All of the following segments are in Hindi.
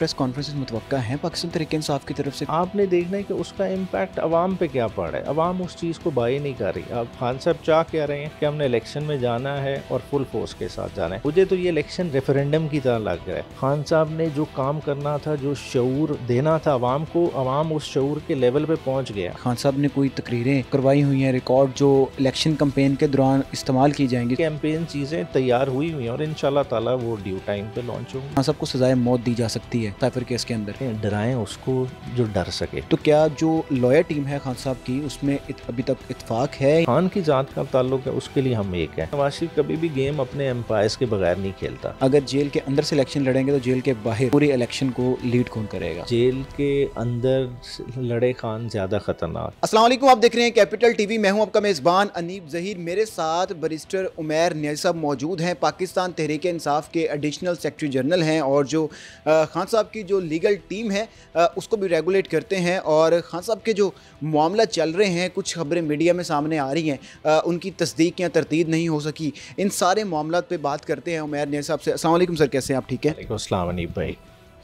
प्रेस कॉन्फ्रेंसेस मुतवक्का हैं पाकिस्तान तहरीक इंसाफ की तरफ से? आपने देखना है कि उसका इम्पैक्ट अवाम पे क्या पड़ रहा है। अवाम उस चीज़ को बाई नहीं कर रही। अब खान साहब चाह क्या रहे हैं कि हमने इलेक्शन में जाना है और फुल फोर्स के साथ जाना है। मुझे तो ये इलेक्शन रेफरेंडम की तरह लग रहा है। खान साहब ने जो काम करना था, जो शऊर देना था अवाम को, अवाम उस शऊर के लेवल पे पहुंच गया। खान साहब ने कोई तकरीरें करवाई हुई हैं रिकॉर्ड जो इलेक्शन कैंपेन के दौरान इस्तेमाल की जाएंगी? कैंपेन चीज़ें तैयार हुई हुई हैं और इंशाल्लाह ताला वो ड्यू टाइम पे लॉन्च होंगी। खान साहब को सजाए मौत दी जा सकती है साइफर केस के अंदर। डराएं उसको जो डर सके। तो क्या जो लॉयर टीम है खान साहब की उसमें अभी तक इत्तेफाक है? खान की जात का ताल्लुक है, उसके लिए हम एक है। नवाज शरीफ कभी भी गेम अपने एम्पायर्स के बगैर नहीं खेलता। अगर जेल के अंदर से इलेक्शन लड़ेंगे तो जेल के बाहर पूरे इलेक्शन को लीड कौन करेगा? जेल के अंदर लड़े खान ज्यादा खतरनाक। अस्सलाम वालेकुम, आप देख रहे हैं कैपिटल टीवी। मैं हूं आपका मेज़बान अनीब ज़हीर। मेरे साथ बैरिस्टर उमैर नियाज़ी साहब मौजूद हैं। पाकिस्तान तहरीक इंसाफ के एडिशनल सेक्रेटरी जनरल हैं और जो खान साहब की जो लीगल टीम है उसको भी रेगुलेट करते हैं। और खान साहब के जो मामला चल रहे हैं, कुछ खबरें मीडिया में सामने आ रही हैं, उनकी तस्दीक या तरतीब नहीं हो सकी। इन सारे मामला पे बात करते हैं उमैर नियाज़ी साहब से। अस्सलाम वालेकुम सर, कैसे हैं आप? ठीक है, अस्सलाम अनीब भाई।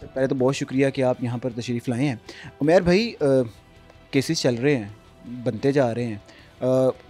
पहले तो बहुत शुक्रिया कि आप यहाँ पर तशरीफ़ लाए हैं। उमैर भाई, केसेस चल रहे हैं, बनते जा रहे हैं,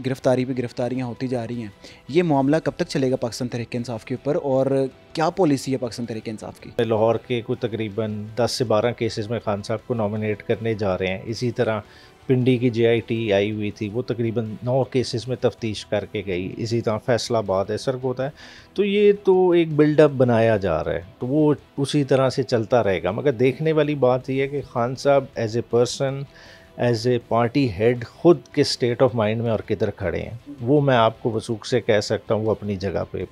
गिरफ़्तारी पे गिरफ़्तारियाँ होती जा रही हैं। ये मामला कब तक चलेगा पाकिस्तान तहरीक इंसाफ के ऊपर और क्या पॉलिसी है पाकिस्तान तहरीक इंसाफ की? लाहौर के कोई तकरीबन 10 से 12 केसेस में खान साहब को नॉमिनेट करने जा रहे हैं। इसी तरह पिंडी की JIT आई हुई थी, वो तकरीबन 9 केसेस में तफ्तीश करके गई। इसी तरह फैसलाबाद है, सरगोदा है। तो ये तो एक बिल्डअप बनाया जा रहा है, तो वो उसी तरह से चलता रहेगा। मगर देखने वाली बात यह है कि Khan Sahab as a person, as a party head, खुद के स्टेट ऑफ माइंड में और किधर खड़े हैं वो मैं आपको वसूख से कह सकता हूँ। वो अपनी जगह पे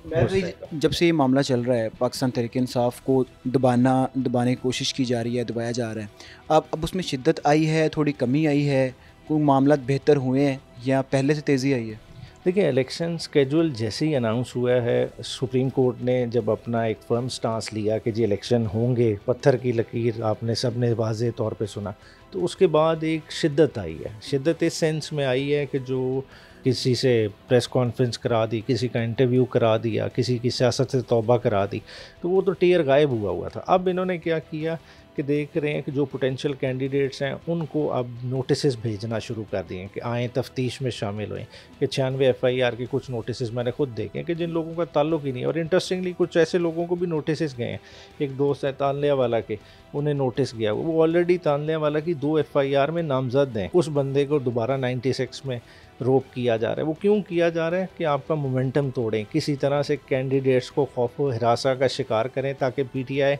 जब से ये मामला चल रहा है, पाकिस्तान तहरीक इंसाफ को दबाने की कोशिश की जा रही है, दबाया जा रहा है। अब उसमें शिद्दत आई है, थोड़ी कमी आई है, कोई मामला बेहतर हुए हैं या पहले से तेज़ी आई है? देखिए, इलेक्शन स्केड्यूल जैसे ही अनाउंस हुआ है, सुप्रीम कोर्ट ने जब अपना एक फर्म स्टांस लिया कि जी इलेक्शन होंगे, पत्थर की लकीर आपने सब ने वाज़े तौर पे सुना, तो उसके बाद एक शिद्दत आई है। शिद्दत इस सेंस में आई है कि जो किसी से प्रेस कॉन्फ्रेंस करा दी, किसी का इंटरव्यू करा दिया, किसी की सियासत से तौबा करा दी, तो वो तो टेर गायब हुआ था। अब इन्होंने क्या किया कि देख रहे हैं कि जो पोटेंशियल कैंडिडेट्स हैं उनको अब नोटिस भेजना शुरू कर दिए कि आएँ तफ्तीश में शामिल हुए। कि 96 FIR के कुछ नोटिस मैंने खुद देखे कि जिन लोगों का ताल्लुक ही नहीं है। और इंटरेस्टिंगली कुछ ऐसे लोगों को भी नोटिस गए हैं। एक दोस्त है तानलिया वाला के, उन्हें नोटिस गया, वो ऑलरेडी तानलिया वाला की 2 FIR में नामजद हैं। उस बंदे को दोबारा 96 में रोक किया जा रहा है। वो क्यों किया जा रहा है कि आपका मोमेंटम तोड़ें, किसी तरह से कैंडिडेट्स को खौफ व हिरासा का शिकार करें, ताकि PTI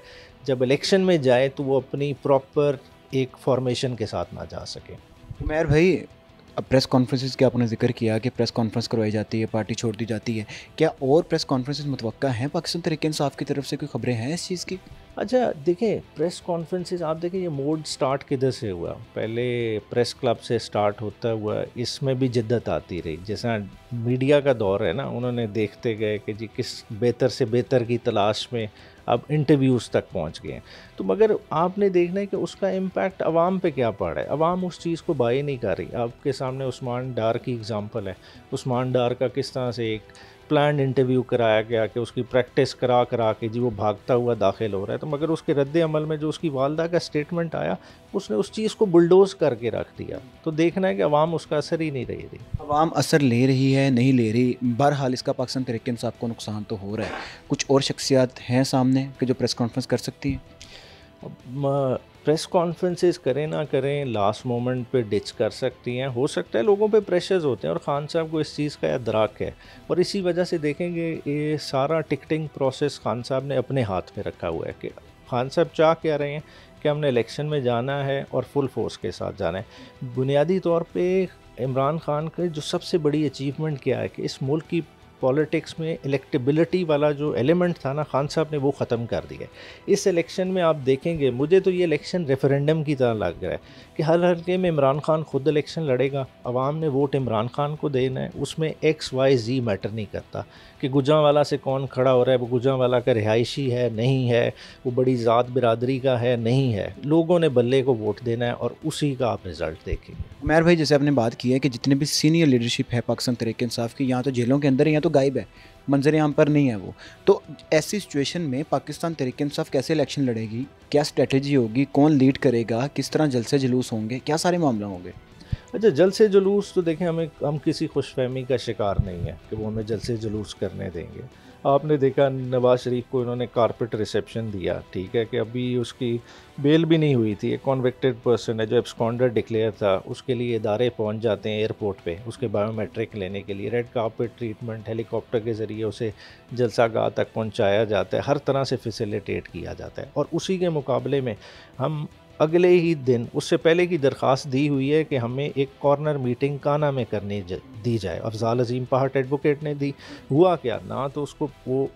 जब इलेक्शन में जाए तो वो अपनी प्रॉपर एक फॉर्मेशन के साथ ना जा सके। उमैर भाई, अब प्रेस कॉन्फ्रेंसेस का आपने जिक्र किया कि प्रेस कॉन्फ्रेंस करवाई जाती है, पार्टी छोड़ दी जाती है, क्या और प्रेस कॉन्फ्रेंसेस मुतवक्का हैं पाकिस्तान तहरीक इंसाफ की तरफ से? कोई खबरें हैं इस चीज़ की? अच्छा देखिए, प्रेस कॉन्फ्रेंसेस आप देखें ये मोड स्टार्ट किधर से हुआ। पहले प्रेस क्लब से स्टार्ट होता हुआ इसमें भी जिद्दत आती रही। जैसा मीडिया का दौर है ना, उन्होंने देखते गए कि जी किस बेहतर से बेहतर की तलाश में अब इंटरव्यूज़ तक पहुंच गए। तो मगर आपने देखना है कि उसका इम्पैक्ट अवाम पे क्या पड़ रहा है। अवाम उस चीज़ को बाई नहीं कर रही। आपके सामने उस्मान डार की एग्ज़ाम्पल है। उस्मान डार का किस तरह से एक प्लान इंटरव्यू कराया गया कि उसकी प्रैक्टिस करा के जी वो भागता हुआ दाखिल हो रहा है। तो मगर उसके रद्द अमल में जो उसकी वालदा का स्टेटमेंट आया, उसने उस चीज़ को बुलडोज़ करके रख दिया। तो देखना है कि अवाम उसका असर ही नहीं रही थी। अवाम असर ले रही है, नहीं ले रही, बहरहाल इसका पाकिस्तान तहरीक इंसाफ को नुकसान तो हो रहा है। कुछ और शख्सियात हैं सामने कि जो प्रेस कॉन्फ्रेंस कर सकती हैं? प्रेस कॉन्फ्रेंसेस करें ना करें, लास्ट मोमेंट पे डिच कर सकती हैं। हो सकता है लोगों पे प्रेशर्स होते हैं और ख़ान साहब को इस चीज़ का अदराक है। और इसी वजह से देखेंगे ये सारा टिकटिंग प्रोसेस खान साहब ने अपने हाथ में रखा हुआ है कि खान साहब चाह क्या रहे हैं कि हमने इलेक्शन में जाना है और फुल फोर्स के साथ जाना है। बुनियादी तौर पे इमरान खान की जो सबसे बड़ी अचीवमेंट क्या है कि इस मुल्क की पॉलिटिक्स में इलेक्टेबिलिटी वाला जो एलिमेंट था ना, खान साहब ने वो ख़त्म कर दिया। इस इलेक्शन में आप देखेंगे, मुझे तो ये इलेक्शन रेफरेंडम की तरह लग रहा है कि हर हल्के में इमरान खान खुद इलेक्शन लड़ेगा, अवाम ने वोट इमरान खान को देना है। उसमें XYZ मैटर नहीं करता कि गुजरांवाला से कौन खड़ा हो रहा है, वो गुजरांवाला का रिहायशी है नहीं है, वो बड़ी ज़ात बिरादरी का है नहीं है। लोगों ने बल्ले को वोट देना है और उसी का आप रिज़ल्ट देखेंगे। उमैर भाई, जैसे आपने बात की है कि जितने भी सीनियर लीडरशिप है पाकिस्तान तहरीक इंसाफ की, यहाँ तो जेलों के अंदर है या तो तो गायब है, मंजर आम पर नहीं है वो। तो ऐसी सिचुएशन में पाकिस्तान तहरीक इंसाफ कैसे इलेक्शन लड़ेगी, क्या स्ट्रेटजी होगी, कौन लीड करेगा, किस तरह जलसे जुलूस होंगे, क्या सारे मामला होंगे? अच्छा, जलसे जुलूस तो देखें, हम किसी खुशफहमी का शिकार नहीं है कि वो हमें जलसे जुलूस करने देंगे। आपने देखा नवाज शरीफ को इन्होंने कारपेट रिसेप्शन दिया, ठीक है, कि अभी उसकी बेल भी नहीं हुई थी। एक कॉन्विक्टेड पर्सन है जो एब्सकॉन्डर डिक्लेयर था, उसके लिए इदारे पहुंच जाते हैं एयरपोर्ट पे उसके बायोमेट्रिक लेने के लिए, रेड कार्पेट ट्रीटमेंट हेलीकॉप्टर के ज़रिए उसे जलसागाह तक पहुंचाया जाता है, हर तरह से फैसिलिटेट किया जाता है। और उसी के मुकाबले में हम अगले ही दिन, उससे पहले की दरख्वास्त दी हुई है कि हमें एक कॉर्नर मीटिंग काना में करनी दी जाए। अफजाल अजीम पहाट एडवोकेट ने दी, हुआ क्या ना, तो उसको वो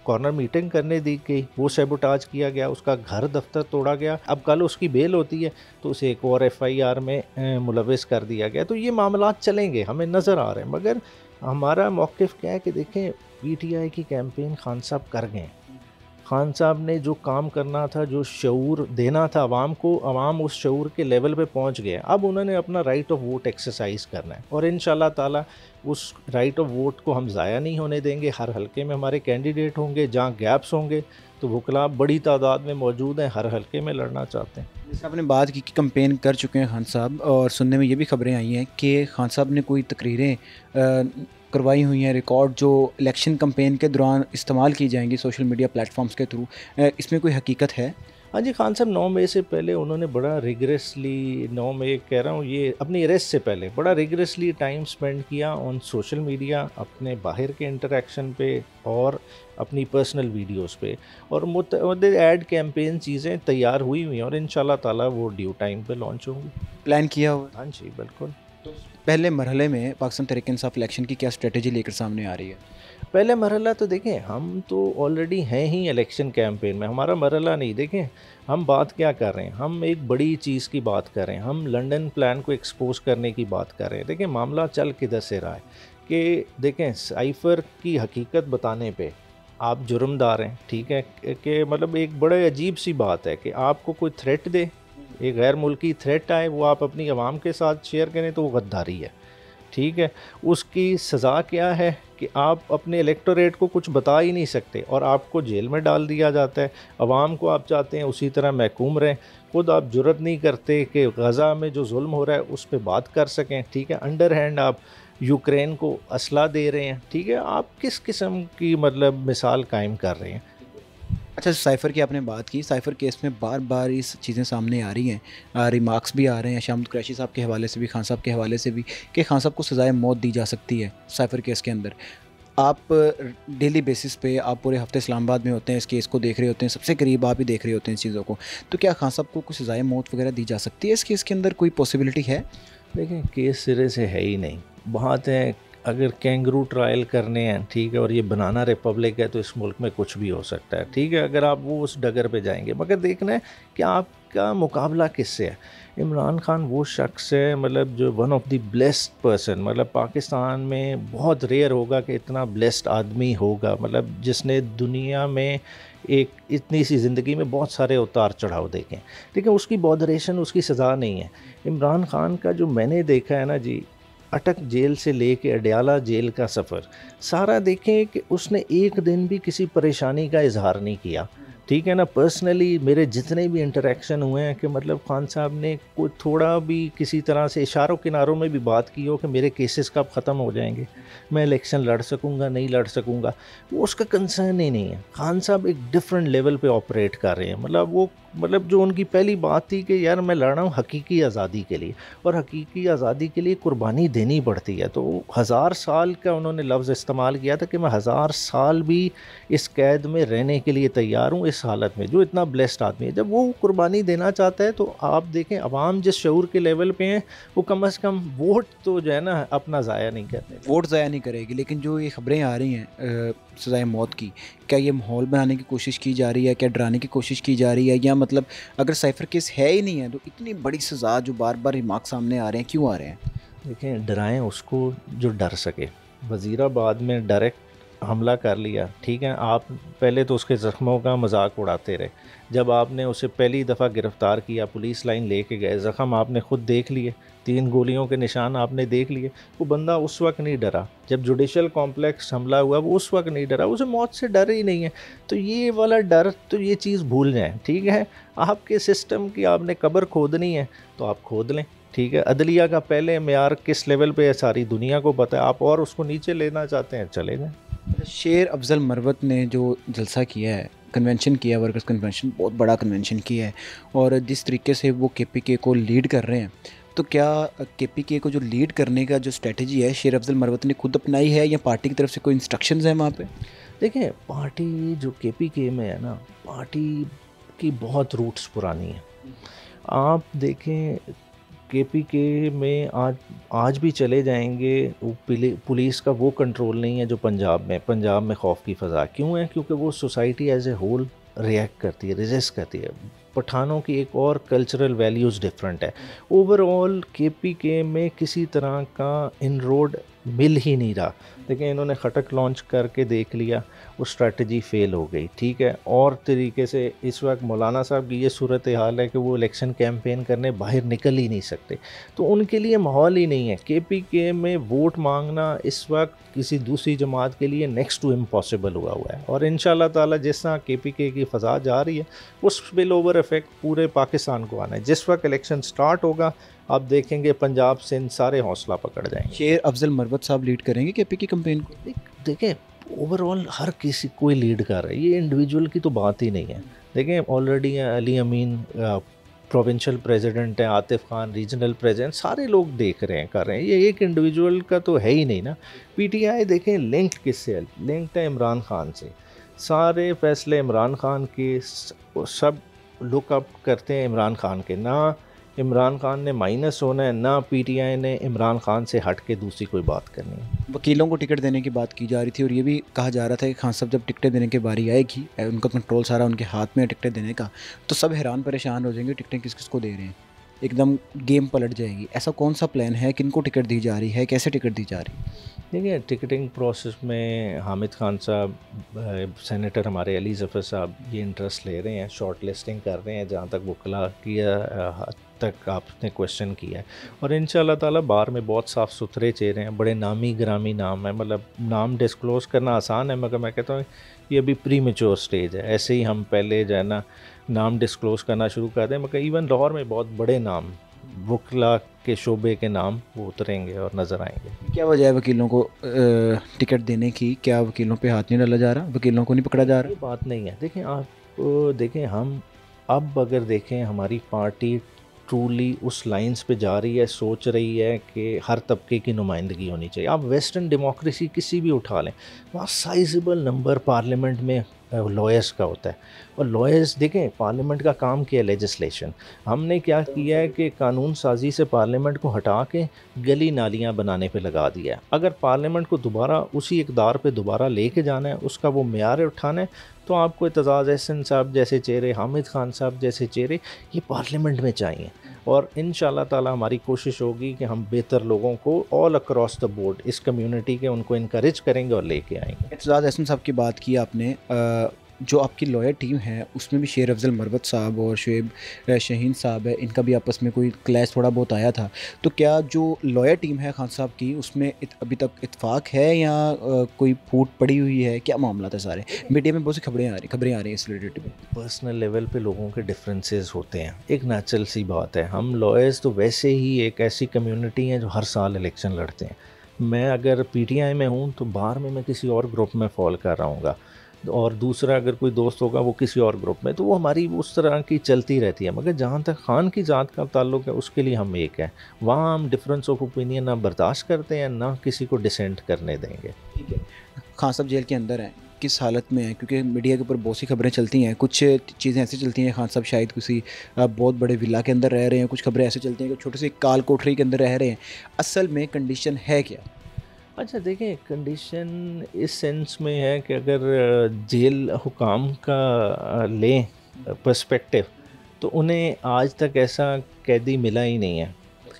कॉर्नर मीटिंग करने दी गई, वो सैबोटाज किया गया, उसका घर दफ्तर तोड़ा गया। अब कल उसकी बेल होती है तो उसे एक और FIR में मुलविस कर दिया गया। तो ये मामलात चलेंगे, हमें नज़र आ रहे हैं। मगर हमारा मौक़िफ़ क्या है कि देखें, PTI की कैंपेन खान साहब कर गए। खान साहब ने जो काम करना था, जो शऊर देना था आवाम को, आवाम उस शऊर के लेवल पे पहुंच गए। अब उन्होंने अपना राइट ऑफ वोट एक्सरसाइज करना है और इंशाल्लाह ताला उस राइट ऑफ वोट को हम ज़ाया नहीं होने देंगे। हर हलके में हमारे कैंडिडेट होंगे, जहाँ गैप्स होंगे तो वकला बड़ी तादाद में मौजूद हैं, हर हलके में लड़ना चाहते हैं। जैसे आपने बात की कि कंपेन कर चुके हैं खान साहब, और सुनने में ये भी खबरें आई हैं कि खान साहब ने कोई तकरीरें करवाई हुई हैं रिकॉर्ड, जो इलेक्शन कंपेन के दौरान इस्तेमाल की जाएंगी सोशल मीडिया प्लेटफॉर्म्स के थ्रू। इसमें कोई हकीकत है? हाँ जी, खान साहब 9 मई से पहले उन्होंने बड़ा रिगरेसली, 9 मई कह रहा हूँ, ये अपनी अरेस्ट से पहले बड़ा रिगरेसली टाइम स्पेंड किया ऑन सोशल मीडिया, अपने बाहर के इंटरेक्शन पे और अपनी पर्सनल वीडियोस पे, और मुतअद्दिद ऐड कैंपेन चीज़ें तैयार हुई हैं और इंशाल्लाह ताला वो ड्यू टाइम पे लॉन्च होंगी। प्लान किया हुआ? हाँ जी, बिल्कुल। तो पहले मरहले में पाकिस्तान तहरीक इंसाफ इलेक्शन की क्या स्ट्रेटजी लेकर सामने आ रही है? पहले मरहला तो देखें, हम तो ऑलरेडी हैं ही इलेक्शन कैंपेन में, हमारा मरहला नहीं। देखें हम बात क्या कर रहे हैं, हम एक बड़ी चीज़ की बात कर रहे हैं, हम लंदन प्लान को एक्सपोज करने की बात कर रहे हैं। देखें मामला चल किधर से रहा है कि देखें, साइफ़र की हकीकत बताने पे आप जुर्मदार हैं, ठीक है, कि मतलब एक बड़े अजीब सी बात है कि आपको कोई थ्रेट दे, एक गैर मुल्की थ्रेट आए, वो आप अपनी आवाम के साथ शेयर करें तो वो गद्दारी है, ठीक है। उसकी सज़ा क्या है कि आप अपने इलेक्टोरेट को कुछ बता ही नहीं सकते और आपको जेल में डाल दिया जाता है। अवाम को आप चाहते हैं उसी तरह महकूम रहें, खुद आप जुर्रत नहीं करते कि गज़ा में जो जुल्म हो रहा है उस पर बात कर सकें, ठीक है। अंडर हैंड आप यूक्रेन को असला दे रहे हैं, ठीक है। आप किस किस्म की मतलब मिसाल कायम कर रहे हैं? अच्छा, साइफ़र की आपने बात की, साइफ़र केस में बार बार इस चीज़ें सामने आ रही हैं, रिमार्क्स भी आ रहे हैं शाहिद कुरैशी साहब के हवाले से भी, खान साहब के हवाले से भी, कि खान साहब को सज़ाए मौत दी जा सकती है साइफ़र केस के अंदर। आप डेली बेसिस पे, आप पूरे हफ्ते इस्लामाबाद में होते हैं, इस केस को देख रहे होते हैं, सबसे करीब आप ही देख रहे होते हैं इस चीज़ों को, तो क्या खान साहब को कुछ सज़ाए मौत वगैरह दी जा सकती है? इस केस के अंदर कोई पॉसिबिलिटी है? देखें केस सिरे से है ही नहीं, बात है अगर कैंगरू ट्रायल करने हैं, ठीक है, और ये बनाना रिपब्लिक है तो इस मुल्क में कुछ भी हो सकता है, ठीक है, अगर आप वो उस डगर पे जाएंगे। मगर देखना है कि आपका मुकाबला किससे है। इमरान खान वो शख्स है, मतलब जो one of the blessed person, मतलब पाकिस्तान में बहुत रेयर होगा कि इतना ब्लेस्ड आदमी होगा, मतलब जिसने दुनिया में एक इतनी सी ज़िंदगी में बहुत सारे उतार चढ़ाव देखे। लेकिन उसकी बॉडरेशन, उसकी सज़ा नहीं है। इमरान खान का जो मैंने देखा है ना जी, अटक जेल से लेके अडयाला जेल का सफ़र सारा देखें कि उसने एक दिन भी किसी परेशानी का इजहार नहीं किया, ठीक है ना। पर्सनली मेरे जितने भी इंटरेक्शन हुए हैं कि मतलब खान साहब ने कोई थोड़ा भी किसी तरह से इशारों किनारों में भी बात की हो कि मेरे केसेस कब ख़त्म हो जाएंगे, मैं इलेक्शन लड़ सकूंगा नहीं लड़ सकूंगा, वो उसका कंसर्न ही नहीं है। खान साहब एक डिफरेंट लेवल पे ऑपरेट कर रहे हैं। मतलब जो उनकी पहली बात थी कि यार मैं लड़ रहा हूँ हकीकी आज़ादी के लिए, और हकीकी आज़ादी के लिए कुर्बानी देनी पड़ती है। तो 1000 साल का उन्होंने लफ्ज़ इस्तेमाल किया था कि मैं 1000 साल भी इस कैद में रहने के लिए तैयार हूँ, इस हालत में। जो इतना ब्लेस्ड आदमी है, जब वो कुर्बानी देना चाहता है तो आप देखें अवाम जिस शऊर के लेवल पे हैं वो कम से कम वोट तो जो है ना अपना ज़ाया नहीं करते, वोट ज़ाया नहीं करेगी। लेकिन जो ये खबरें आ रही हैं सज़ाए मौत की, क्या ये माहौल बनाने की कोशिश की जा रही है, क्या डराने की कोशिश की जा रही है, या मतलब अगर साइफ़र केस है ही नहीं है तो इतनी बड़ी सज़ा जो बार बार रिमार्क सामने आ रहे हैं, क्यों आ रहे हैं? देखें डराएं उसको जो डर सके। वज़ीराबाद में डायरेक्ट हमला कर लिया, ठीक है, आप पहले तो उसके ज़ख्मों का मजाक उड़ाते रहे। जब आपने उसे पहली दफ़ा गिरफ़्तार किया, पुलिस लाइन लेके गए, ज़ख्म आपने ख़ुद देख लिए, 3 गोलियों के निशान आपने देख लिए। वो बंदा उस वक्त नहीं डरा, जब जुडिशल कॉम्प्लेक्स हमला हुआ वो उस वक्त नहीं डरा, उसे मौत से डर ही नहीं है। तो ये वाला डर, तो ये चीज़ भूल जाएँ, ठीक है। आपके सिस्टम की आपने कब्र खोदनी है तो आप खोद लें, ठीक है। अदलिया का पहले मेयार किस लेवल पे है सारी दुनिया को पता है, आप और उसको नीचे लेना चाहते हैं, चले जाएँ। शेर अफजल मरवत ने जो जलसा किया है, कन्वेंशन किया, वर्कर्स कन्वेंशन, बहुत बड़ा कन्वेंशन किया है, और जिस तरीके से वो केपीके को लीड कर रहे हैं, तो क्या केपीके को जो लीड करने का जो स्ट्रेटजी है शेर अफजल मरवत ने खुद अपनाई है या पार्टी की तरफ से कोई इंस्ट्रक्शंस हैं वहाँ पे? देखिए, पार्टी जो केपीके में है ना, पार्टी की बहुत रूट्स पुरानी है। आप देखें, केपीके में आज भी चले जाएंगे, वो पुलिस का वो कंट्रोल नहीं है जो पंजाब में खौफ की फ़ज़ा क्यों है? क्योंकि वो society as a whole react करती है, रेजिस्ट करती है। पठानों की एक और कल्चरल वैल्यूज़ डिफरेंट है। ओवरऑल केपीके में किसी तरह का इनरोड मिल ही नहीं रहा। देखिए, इन्होंने खटक लॉन्च करके देख लिया, वो स्ट्रैटेजी फ़ेल हो गई, ठीक है। और तरीके से इस वक्त मौलाना साहब की ये सूरत हाल है कि वो इलेक्शन कैंपेन करने बाहर निकल ही नहीं सकते, तो उनके लिए माहौल ही नहीं है। केपीके में वोट मांगना इस वक्त किसी दूसरी जमात के लिए नेक्स्ट टू इम्पॉसिबल हुआ है। और इंशाल्लाह ताला जिस तरह केपीके की फ़ज़ा जा रही है, उस स्पिल ओवर इफ़ेक्ट पूरे पाकिस्तान को आना है। जिस वक्त इलेक्शन स्टार्ट होगा, आप देखेंगे पंजाब सिंध सारे हौसला पकड़ जाएंगे। शेर अफजल मरवत साहब लीड करेंगे केपी की कैंपेन को? देखें, ओवरऑल हर किसी कोई लीड कर रहा है, ये इंडिविजुअल की तो बात ही नहीं है। देखें, ऑलरेडी अली अमीन प्रोविंशियल प्रेसिडेंट हैं, आतिफ खान रीजनल प्रेसिडेंट, सारे लोग देख रहे हैं, कर रहे हैं। ये एक इंडिविजुअल का तो है ही नहीं ना। पीटीआई देखें लिंक्ड किससे है? लिंक्ड है इमरान खान से। सारे फैसले इमरान खान के, सब लुकअप करते हैं इमरान खान के। ना इमरान खान ने माइनस होना है, ना पीटीआई ने इमरान खान से हट के दूसरी कोई बात करनी है। वकीलों को टिकट देने की बात की जा रही थी और ये भी कहा जा रहा था कि खान साहब जब टिकटें देने की बारी आएगी, उनका कंट्रोल सारा उनके हाथ में है टिकटें देने का, तो सब हैरान परेशान हो जाएंगे टिकटें किस किस को दे रहे हैं, एकदम गेम पलट जाएगी। ऐसा कौन सा प्लान है, किनको टिकट दी जा रही है, कैसे टिकट दी जा रही है? देखिए, टिकटिंग प्रोसेस में हामिद खान साहब, सेनेटर हमारे अली ज़फ़र साहब ये इंटरेस्ट ले रहे हैं, शॉर्ट लिस्टिंग कर रहे हैं, जहाँ तक वकला किया तक आपने क्वेश्चन किया है। और इंशाल्लाह ताला बार में बहुत साफ़ सुथरे चेहरे हैं, बड़े नामी ग्रामी नाम है। मतलब नाम डिस्क्लोज़ करना आसान है, मगर मैं कहता हूँ ये अभी प्री मैच्योर स्टेज है। ऐसे ही हम पहले जो है ना नाम डिस्क्लोज़ करना शुरू कर दें, मगर इवन लाहौर में बहुत बड़े नाम, वकला के शोबे के नाम वो उतरेंगे और नज़र आएंगे। क्या वजह है वकीलों को टिकट देने की? क्या वकीलों पे हाथ नहीं डाला जा रहा, वकीलों को नहीं पकड़ा जा रहा? ये बात नहीं है। देखें, आप देखें, हम अब अगर देखें हमारी पार्टी ट्रूली उस लाइंस पे जा रही है, सोच रही है कि हर तबके की नुमाइंदगी होनी चाहिए। आप वेस्टर्न डेमोक्रेसी किसी भी उठा लें, वहाँ साइजेबल नंबर पार्लियामेंट में लॉयर्स का होता है। और लॉयर्स देखें, पार्लियामेंट का काम किया है लेजिस्लेशन। हमने क्या किया है कि कानून साजी से पार्लियामेंट को हटा के गली नालियाँ बनाने पे लगा दिया है। अगर पार्लियामेंट को दोबारा उसी इक़दार पे दोबारा लेके जाना है, उसका वो मेयार उठाना है, तो आपको एतजाज़ अहसन साहब जैसे चेहरे, हामिद खान साहब जैसे चेहरे ये पार्लियामेंट में चाहिए। और इंशाल्लाह ताला हमारी कोशिश होगी कि हम बेहतर लोगों को ऑल अक्रॉस द बोर्ड इस कम्युनिटी के उनको इनकरेज करेंगे और लेके आएंगे। एतजाज़ अहसन साहब की बात की आपने, जो आपकी लॉयर टीम है उसमें भी शेर अफजल मरवत साहब और शुएब शहीन साहब है, इनका भी आपस में कोई क्लैश थोड़ा बहुत आया था। तो क्या जो लॉयर टीम है खान साहब की, उसमें अभी तक इत्फाक है या कोई फूट पड़ी हुई है? क्या मामला था? सारे मीडिया में बहुत सी खबरें आ रही हैं इस रिलेटेड में। पर्सनल लेवल पे लोगों के डिफरेंसेस होते हैं, एक नेचुरल सी बात है। हम लॉयर्स तो वैसे ही एक ऐसी कम्युनिटी हैं जो हर साल इलेक्शन लड़ते हैं। मैं अगर पीटीआई में हूँ तो बाहर में मैं किसी और ग्रुप में फॉल कर रहा हूँगा, और दूसरा अगर कोई दोस्त होगा वो किसी और ग्रुप में, तो वो हमारी उस तरह की चलती रहती है। मगर जहाँ तक खान की ज़ात का ताल्लुक़ है, उसके लिए हम एक हैं। वहाँ हम डिफरेंस ऑफ ओपिनियन ना बर्दाश्त करते हैं, ना किसी को डिसेंट करने देंगे। ठीक है, खान साहब जेल के अंदर हैं, किस हालत में है? क्योंकि मीडिया के ऊपर बहुत सी खबरें चलती हैं, कुछ चीज़ें ऐसी चलती हैं खान साहब शायद किसी बहुत बड़े विला के अंदर रह रहे हैं, कुछ खबरें ऐसी चलती हैं कि छोटे से काल कोठरी के अंदर रह रहे हैं। असल में कंडीशन है क्या? अच्छा, देखें, कंडीशन इस सेंस में है कि अगर जेल हुकाम का लें पर्सपेक्टिव, तो उन्हें आज तक ऐसा कैदी मिला ही नहीं है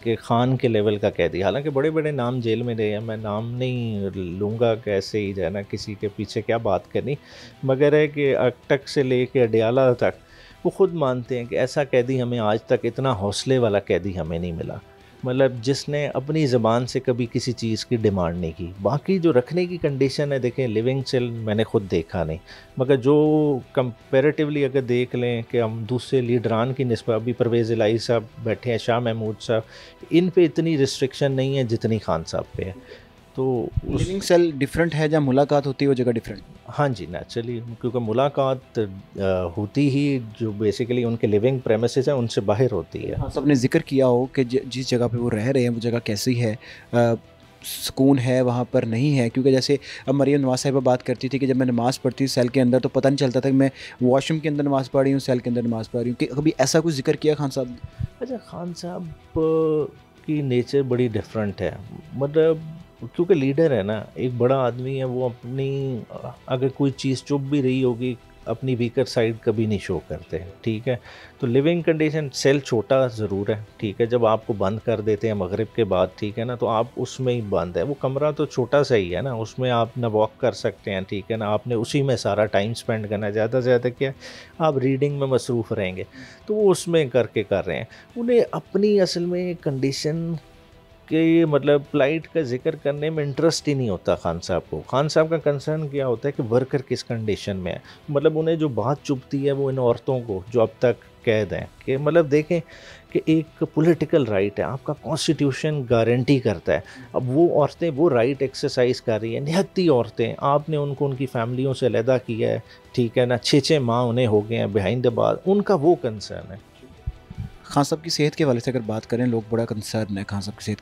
कि खान के लेवल का कैदी, हालांकि बड़े बड़े नाम जेल में रहे हैं, मैं नाम नहीं लूँगा कैसे ही जो है ना किसी के पीछे क्या बात करनी, मगर है कि अटक से लेके अडयाला तक वो ख़ुद मानते हैं कि ऐसा कैदी हमें आज तक, इतना हौसले वाला कैदी हमें नहीं मिला, मतलब जिसने अपनी ज़बान से कभी किसी चीज़ की डिमांड नहीं की। बाकी जो रखने की कंडीशन है, देखें लिविंग सेल मैंने ख़ुद देखा नहीं, मगर जो कंपैरेटिवली अगर देख लें कि हम दूसरे लीडरान की निस्बत, अभी परवेज़ इलाही साहब बैठे हैं, शाह महमूद साहब, इन पे इतनी रिस्ट्रिक्शन नहीं है जितनी खान साहब पे है। तो लिविंग सेल डिफरेंट है, जहाँ मुलाकात होती है वो जगह डिफरेंट। हाँ जी, नेचुरली, क्योंकि मुलाकात होती ही जो बेसिकली उनके लिविंग प्रेमिसेस हैं उनसे बाहर होती है। हाँ, सबने जिक्र किया हो कि जिस जगह पे वो रह रहे हैं वो जगह कैसी है, सुकून है वहाँ पर नहीं है, क्योंकि जैसे अब मरियम नवाज साहिबा बात करती थी कि जब मैं नमाज़ पढ़ती सेल के अंदर तो पता नहीं चलता था कि मैं वॉशरूम के अंदर नमाज़ पढ़ रही हूँ, सेल के अंदर नमाज़ पढ़ रही हूँ, कि कभी ऐसा कुछ जिक्र किया खान साहब ने? अच्छा, खान साहब की नेचर बड़ी डिफरेंट है, मतलब क्योंकि लीडर है ना, एक बड़ा आदमी है, वो अपनी अगर कोई चीज़ चुप भी रही होगी, अपनी वीकर साइड कभी नहीं शो करते हैं, ठीक है। तो लिविंग कंडीशन, सेल छोटा ज़रूर है, ठीक है, जब आपको बंद कर देते हैं मगरिब के बाद, ठीक है ना, तो आप उसमें ही बंद है, वो कमरा तो छोटा सा ही है ना, उसमें आप ना वॉक कर सकते हैं, ठीक है ना, आपने उसी में सारा टाइम स्पेंड करना है, ज़्यादा से ज़्यादा क्या आप रीडिंग में मसरूफ़ रहेंगे, तो वो उसमें करके कर रहे हैं। उन्हें अपनी असल में कंडीशन कि मतलब फ़्लाइट का ज़िक्र करने में इंटरेस्ट ही नहीं होता खान साहब को। खान साहब का कंसर्न क्या होता है कि वर्कर किस कंडीशन में है, मतलब उन्हें जो बात चुभती है वो इन औरतों को जो अब तक कैद हैं, कि मतलब देखें कि एक पॉलिटिकल राइट है, आपका कॉन्स्टिट्यूशन गारंटी करता है, अब वो औरतें वो राइट एक्सरसाइज कर रही हैं, निहत्ती औरतें, आपने उनको उनकी फैमिलियों से अलहदा किया है, ठीक है ना, 6-6 माह उन्हें हो गए हैं बिहाइंड द बार, उनका वो कंसर्न है। खान साहब की सेहत के हवाले से अगर बात करें, लोग बड़ा कंसर्न है खान साहब की सेहत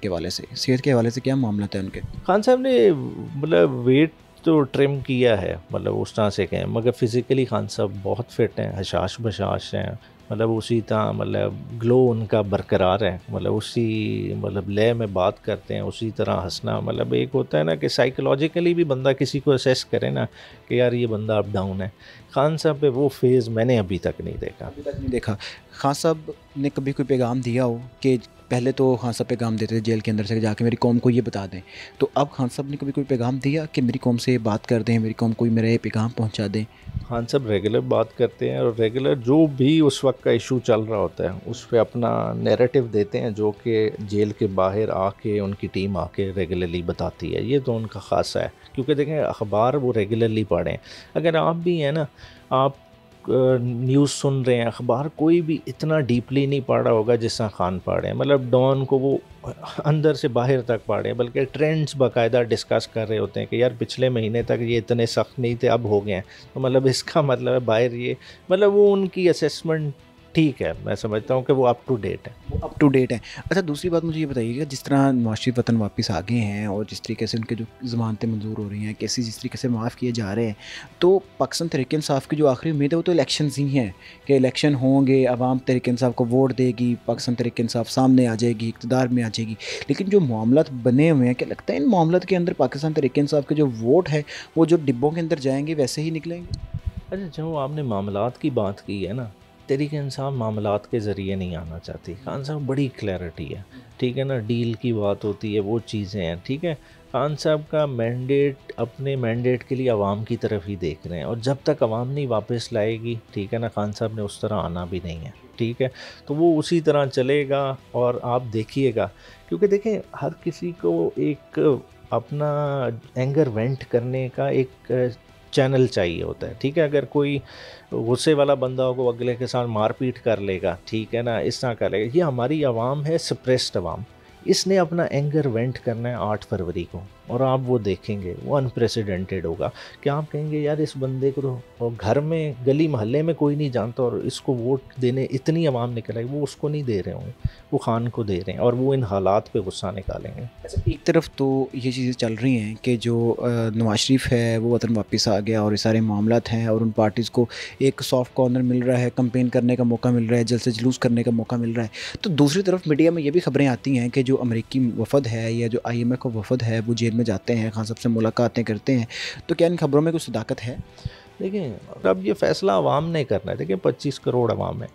के हवाले से क्या मामला है उनके? खान साहब ने मतलब वेट तो ट्रिम किया है, मतलब उस तरह से कहें, मगर फ़िज़िकली खान साहब बहुत फ़िट हैं, हशाश बशाश हैं, मतलब उसी तरह मतलब ग्लो उनका बरकरार है, मतलब उसी मतलब लय में बात करते हैं, उसी तरह हंसना, मतलब एक होता है ना कि साइकोलॉजिकली भी बंदा किसी को असेस करे ना कि यार ये बंदा अप डाउन है, खान साहब पे वो फेज़ मैंने अभी तक नहीं देखा। अभी तक नहीं देखा। खान साहब ने कभी कोई पैगाम दिया हो कि पहले तो खान साहब पैगाम देते थे जेल के अंदर से जाके मेरी कौम को ये बता दें, तो अब खान साहब ने कभी कोई पैगाम दिया कि मेरी कौम से बात कर दें, मेरी कौम को मेरा ये पैगाम पहुंचा दें? खान साहब रेगुलर बात करते हैं और रेगुलर जो भी उस वक्त का इशू चल रहा होता है उस पर अपना नैरेटिव देते हैं, जो कि जेल के बाहर आके उनकी टीम आके रेगुलरली बताती है, ये तो उनका ख़ासा है। क्योंकि देखें अखबार वो रेगुलरली पढ़ें, अगर आप भी हैं ना, आप न्यूज़ सुन रहे हैं, अखबार कोई भी इतना डीपली नहीं पढ़ा होगा जिस खान पढ़े हैं, मतलब डॉन को वो अंदर से बाहर तक पढ़े हैं, बल्कि ट्रेंड्स बाकायदा डिस्कस कर रहे होते हैं कि यार पिछले महीने तक ये इतने सख्त नहीं थे, अब हो गए हैं, तो मतलब इसका मतलब है बाहर ये, मतलब वो उनकी असेसमेंट ठीक है, मैं समझता हूँ कि वो अप टू डेट है, वो अप टू डेट है। अच्छा, दूसरी बात मुझे ये बताइएगा, जिस तरह नवाज शरीफ वतन वापस आ गए हैं और जिस तरीके से उनके जो ज़मानतें मंजूर हो रही हैं, कैसी जिस तरीके से माफ़ किए जा रहे हैं, तो पाकिस्तान तहरीक इंसाफ की जो आखिरी उम्मीद है वो तो इलेक्शंस ही हैं कि इलेक्शन होंगे, आवाम तहरीक इंसाफ को वोट देगी, पाकिस्तान तहरीक इंसाफ सामने आ जाएगी, इक़्तिदार में आ जाएगी। लेकिन जो मामलात बने हुए हैं, क्या लगता है इन मामलात के अंदर पाकिस्तान तहरीक इंसाफ के जो वोट है वो जो डिब्बों के अंदर जाएंगे वैसे ही निकलेंगे? अच्छा, जो आपने मामलात की बात की है ना, तहरीक इंसाफ मामलात के ज़रिए नहीं आना चाहती, खान साहब बड़ी क्लैरिटी है, ठीक है ना, डील की बात होती है, वो चीज़ें हैं, ठीक है। खान साहब का मैंडेट, अपने मैंडेट के लिए आवाम की तरफ ही देख रहे हैं, और जब तक आवाम नहीं वापस लाएगी, ठीक है ना, खान साहब ने उस तरह आना भी नहीं है, ठीक है, तो वो उसी तरह चलेगा और आप देखिएगा, क्योंकि देखें हर किसी को एक अपना एंगर वेंट करने का एक चैनल चाहिए होता है, ठीक है, अगर कोई गुस्से वाला बंदा हो वो अगले के साथ मारपीट कर लेगा, ठीक है ना, इस तरह कर लेगा, ये हमारी आवाम है, सप्रेस्ड आवाम, इसने अपना एंगर वेंट करना है 8 फरवरी को, और आप वो देखेंगे वो अनप्रेसिडेंटेड होगा कि आप कहेंगे यार इस बंदे को तो घर में गली मोहल्ले में कोई नहीं जानता और इसको वोट देने इतनी आवाम निकल आई, वो उसको नहीं दे रहे होंगे, वो खान को दे रहे हैं, और वो इन हालात पे गुस्सा निकालेंगे। अच्छा, एक तरफ तो ये चीज़ें चल रही हैं कि जो नवाज शरीफ है वो वतन वापस आ गया और ये सारे मामलात हैं और उन पार्टीज़ को एक सॉफ्ट कॉर्नर मिल रहा है, कैंपेन करने का मौका मिल रहा है, जल्द से जुलूस करने का मौका मिल रहा है, तो दूसरी तरफ मीडिया में ये भी खबरें आती हैं कि जो अमेरिकी वफद है या जो IMF का वफद है वो जेल में जाते हैं, खान साहब से मुलाकातें करते हैं, तो क्या इन खबरों में कुछ सदाकत है? देखिए, और अब ये फैसला आवाम ने करना है। देखिए 25 करोड़ आवाम है,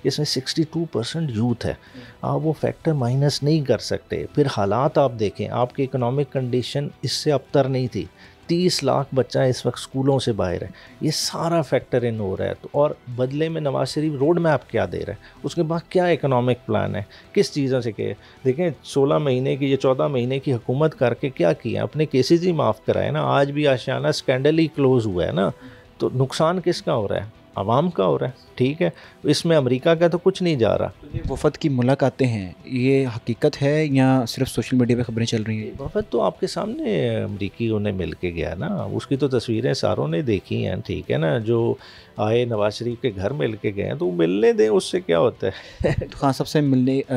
इसमें 62% यूथ है। आप वो फैक्टर माइनस नहीं कर सकते। फिर हालात आप देखें, आपकी इकोनॉमिक कंडीशन इससे अबतर नहीं थी। 30 लाख बच्चा इस वक्त स्कूलों से बाहर है, ये सारा फैक्टर इन हो रहा है। तो और बदले में नवाज शरीफ रोड मैप क्या दे रहा है, उसके बाद क्या इकोनॉमिक प्लान है, किस चीज़ों से क्या। देखें 16 महीने की, ये 14 महीने की हुकूमत करके क्या किया, अपने केसेस ही माफ़ कराए ना। आज भी आशियाना स्कैंडल ही क्लोज़ हुआ है ना। तो नुकसान किसका हो रहा है, आवाम का हो रहा है। ठीक है, इसमें अमेरिका का तो कुछ नहीं जा रहा। ये वफद की मुलाकातें हैं, ये हकीकत है या सिर्फ सोशल मीडिया पे खबरें चल रही हैं? वफद तो आपके सामने अमरीकी उन्हें मिल के गया ना, उसकी तो तस्वीरें सारों ने देखी हैं। ठीक है ना, जो आए नवाज शरीफ के घर मिल के गए हैं, तो मिलने दें, उससे क्या होता है। तो खान साहब से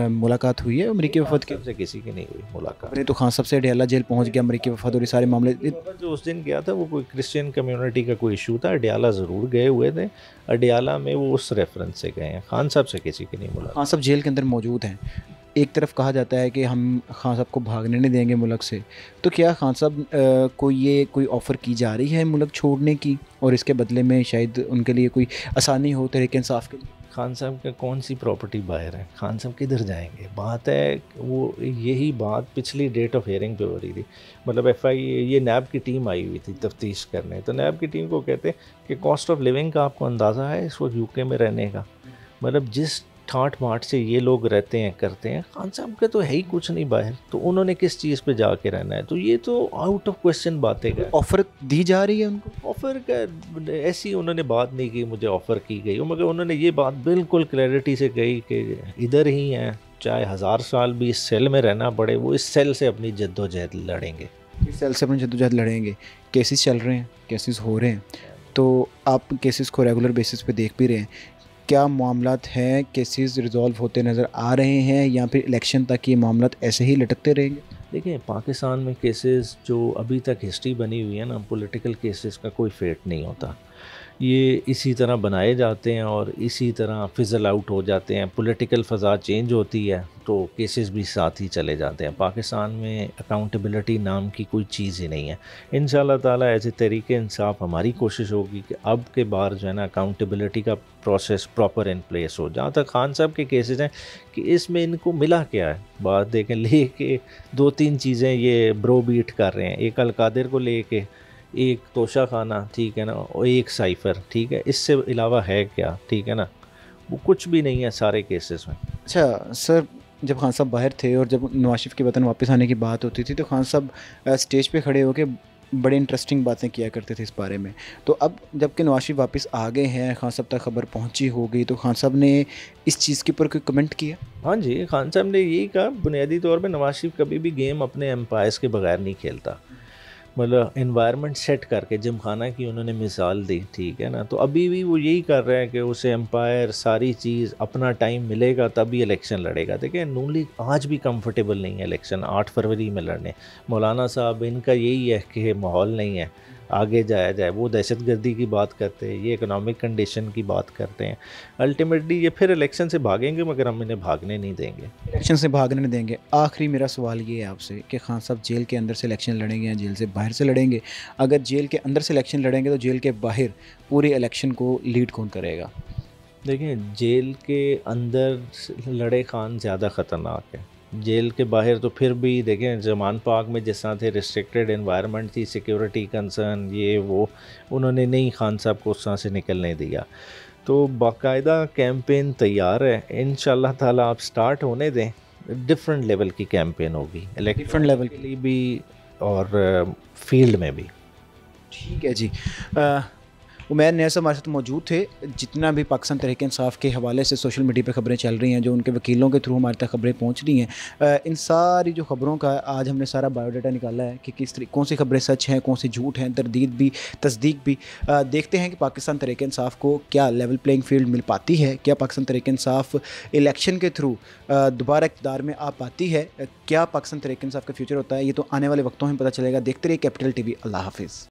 मुलाकात हुई है अमरीकी वफद की? से किसी की नहीं हुई मुलाकात। अरे तो खान साहब से अडयाला जेल पहुंच गया अमरीकी वफद और ये सारे मामले। जो उस दिन गया था वो कोई क्रिश्चियन कम्युनिटी का कोई इशू था, अडयाला ज़रूर गए हुए थे। अडयाला में वो उस रेफरेंस से गए हैं, खान साहब से किसी की नहीं मुलाकात। खान साहब जेल के अंदर मौजूद हैं। एक तरफ कहा जाता है कि हम खान साहब को भागने नहीं देंगे मुल्क से, तो क्या खान साहब कोई ऑफ़र की जा रही है मुल्क छोड़ने की, और इसके बदले में शायद उनके लिए कोई आसानी हो तहरीक इंसाफ के लिए? खान साहब का कौन सी प्रॉपर्टी बाहर है, खान साहब किधर जाएंगे। बात है वो, यही बात पिछली डेट ऑफ हियरिंग पे हो रही थी। मतलब FI ये नैब की टीम आई हुई थी तफ्तीश करने, तो नैब की टीम को कहते कि कॉस्ट ऑफ लिविंग का आपको अंदाज़ा है इस वक्त UK में रहने का। मतलब जिस ठाट बाट से ये लोग रहते हैं करते हैं, खान साहब का तो है ही कुछ नहीं बाहर, तो उन्होंने किस चीज़ पे जाके रहना है। तो ये तो आउट ऑफ क्वेश्चन बातें का। ऑफ़र दी जा रही है उनको? ऑफ़र का ऐसी उन्होंने बात नहीं की मुझे ऑफ़र की गई हो, मगर उन्होंने ये बात बिल्कुल क्लैरिटी से कही कि इधर ही हैं, चाहे 1000 साल भी इस सेल में रहना पड़े, वो इस सेल से अपनी जद्दोजहद लड़ेंगे। इस सेल से अपनी जद्दोजहद लड़ेंगे। केसेस चल रहे हैं, केसेस हो रहे हैं, तो आप केसेस को रेगुलर बेसिस पे देख भी रहे हैं। क्या मामलात हैं, केसेस रिजॉल्व होते नज़र आ रहे हैं, या फिर इलेक्शन तक ये मामलात ऐसे ही लटकते रहेंगे? देखिए पाकिस्तान में केसेस जो अभी तक हिस्ट्री बनी हुई है ना, पॉलिटिकल केसेस का कोई फेट नहीं होता। ये इसी तरह बनाए जाते हैं और इसी तरह फिज़ल आउट हो जाते हैं। पॉलिटिकल फ़ज़ा चेंज होती है तो केसेस भी साथ ही चले जाते हैं। पाकिस्तान में अकाउंटेबिलिटी नाम की कोई चीज़ ही नहीं है। इंशाअल्लाह ताला ऐसे तरीके इंसाफ हमारी कोशिश होगी कि अब के बार जो है ना अकाउंटेबिलिटी का प्रोसेस प्रॉपर इन प्लेस हो। जहाँ तक खान साहब के केसेस हैं कि इसमें इनको मिला क्या है, बात देखें, लेके 2-3 चीज़ें ये ब्रो बीट कर रहे हैं। एक अलकादिर को लेके, एक तोशा खाना, ठीक है ना, और एक साइफ़र, ठीक है। इससे अलावा है क्या, ठीक है ना, वो कुछ भी नहीं है सारे केसेस में। अच्छा सर, जब खान साहब बाहर थे और जब नवाज शरीफ के वतन वापस आने की बात होती थी, तो खान साहब स्टेज पे खड़े होकर बड़े इंटरेस्टिंग बातें किया करते थे इस बारे में। तो अब जबकि नवाज शरीफ वापस आ गए हैं, खान साहब तक खबर पहुंची होगी, तो खान साहब ने इस चीज़ के ऊपर कोई कमेंट किया? हाँ जी, खान साहब ने यही कहा, बुनियादी तौर पे नवाज शरीफ कभी भी गेम अपने एम्पायर्स के बगैर नहीं खेलता। मतलब एनवायरनमेंट सेट करके, जिमखाना की उन्होंने मिसाल दी, ठीक है ना। तो अभी भी वो यही कर रहे हैं कि उसे एम्पायर सारी चीज़, अपना टाइम मिलेगा तभी इलेक्शन लड़ेगा। देखिए नून लीग आज भी कंफर्टेबल नहीं है इलेक्शन 8 फरवरी में लड़ने। मौलाना साहब इनका यही है कि माहौल नहीं है, आगे जाया जाए। वो दहशतगर्दी की बात करते हैं, ये इकोनॉमिक कंडीशन की बात करते हैं। अल्टीमेटली ये फिर इलेक्शन से भागेंगे, मगर हम इन्हें भागने नहीं देंगे। इलेक्शन से भागने नहीं देंगे। आखिरी मेरा सवाल ये है आपसे कि खान साहब जेल के अंदर से इलेक्शन लड़ेंगे या जेल से बाहर से लड़ेंगे? अगर जेल के अंदर से इलेक्शन लड़ेंगे तो जेल के बाहर पूरे इलेक्शन को लीड कौन करेगा? देखिए जेल के अंदर लड़े खान ज़्यादा ख़तरनाक है। जेल के बाहर तो फिर भी देखें, जमान पाक में जिस तरह थे, रिस्ट्रिक्टेड एनवायरनमेंट थी, सिक्योरिटी कंसर्न, ये वो, उन्होंने नहीं खान साहब को उस तरह से निकलने दिया। तो बाकायदा कैंपेन तैयार है, इंशाल्लाह ताला आप स्टार्ट होने दें। डिफरेंट लेवल की कैंपेन होगी, डिफरेंट लेवल के लिए भी और फील्ड में भी। ठीक है जी। उमैर नियाज़ साहब हमारे साथ मौजूद थे। जितना भी पाकिस्तान तहरीक इंसाफ के हवाले से सोशल मीडिया पे खबरें चल रही हैं, जो उनके वकीलों के थ्रू हमारे तक खबरें पहुंच रही हैं, इन सारी जो खबरों का आज हमने सारा बायोडाटा निकाला है कि कौन सी खबरें सच हैं, कौन सी झूठ हैं, तरदीद भी, तस्दीक भी। देखते हैं कि पाकिस्तान तहरीक इंसाफ को क्या लेवल प्लेइंग फील्ड मिल पाती है, क्या पाकिस्तान तहरीक इंसाफ इलेक्शन के थ्रू दोबारा इक़्तिदार में आ पाती है, क्या पाकिस्तान तहरीक इंसाफ का फ्यूचर होता है। ये तो आने वाले वक्तों में पता चलेगा। देखते रहिए कैपिटल TV। अल्लाह हाफिज़।